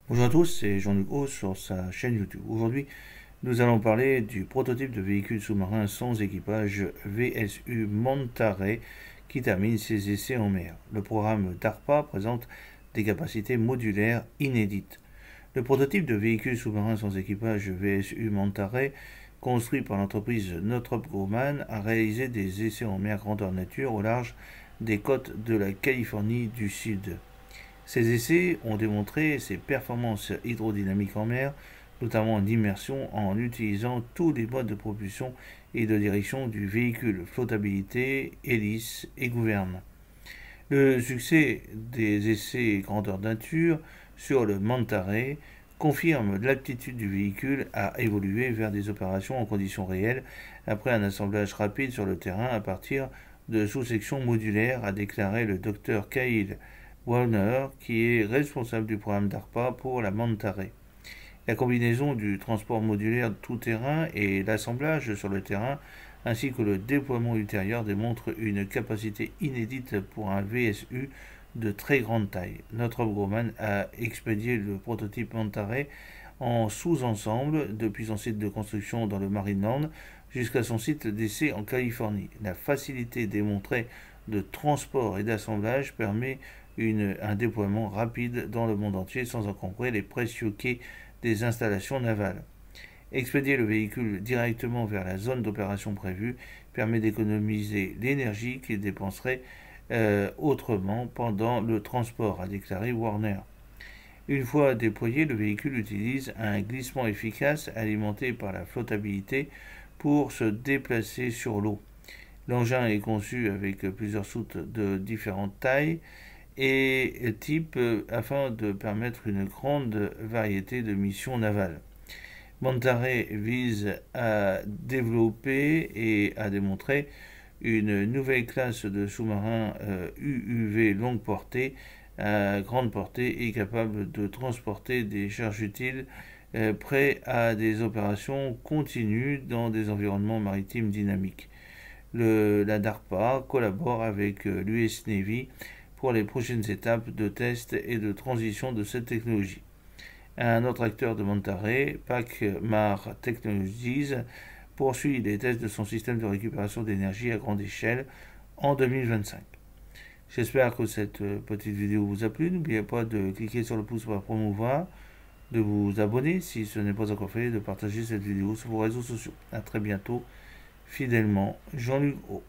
Bonjour à tous, c'est Jean-Luc Haut sur sa chaîne YouTube. Aujourd'hui, nous allons parler du prototype de véhicule sous-marin sans équipage VSU Manta-Ray qui termine ses essais en mer. Le programme DARPA présente des capacités modulaires inédites. Le prototype de véhicule sous-marin sans équipage VSU Manta-Ray, construit par l'entreprise Northrop Grumman, a réalisé des essais en mer grandeur nature au large des côtes de la Californie du Sud. Ces essais ont démontré ses performances hydrodynamiques en mer, notamment en immersion, en utilisant tous les modes de propulsion et de direction du véhicule, flottabilité, hélice et gouverne. Le succès des essais grandeur nature sur le Manta-Ray confirme l'aptitude du véhicule à évoluer vers des opérations en conditions réelles après un assemblage rapide sur le terrain à partir de sous-sections modulaires, a déclaré le Dr Kyle Warner, qui est responsable du programme DARPA pour la Manta-Ray. La combinaison du transport modulaire tout-terrain et l'assemblage sur le terrain, ainsi que le déploiement ultérieur, démontrent une capacité inédite pour un VSU de très grande taille. Northrop Grumman a expédié le prototype Manta-Ray en sous-ensemble depuis son site de construction dans le Marineland jusqu'à son site d'essai en Californie. La facilité démontrée de transport et d'assemblage permet un déploiement rapide dans le monde entier sans encombrer les précieux quais des installations navales. Expédier le véhicule directement vers la zone d'opération prévue permet d'économiser l'énergie qu'il dépenserait autrement pendant le transport, a déclaré Warner. Une fois déployé, le véhicule utilise un glissement efficace alimenté par la flottabilité pour se déplacer sur l'eau. L'engin est conçu avec plusieurs soutes de différentes tailles et types afin de permettre une grande variété de missions navales. Manta-Ray vise à développer et à démontrer une nouvelle classe de sous-marins UUV longue portée à grande portée et capable de transporter des charges utiles prêts à des opérations continues dans des environnements maritimes dynamiques. La DARPA collabore avec l'US Navy pour les prochaines étapes de test et de transition de cette technologie. Un autre acteur de Manta-Ray, Pac-Mar Technologies, poursuit les tests de son système de récupération d'énergie à grande échelle en 2025. J'espère que cette petite vidéo vous a plu. N'oubliez pas de cliquer sur le pouce pour la promouvoir, de vous abonner si ce n'est pas encore fait, de partager cette vidéo sur vos réseaux sociaux. A très bientôt, fidèlement, Jean-Luc Haut.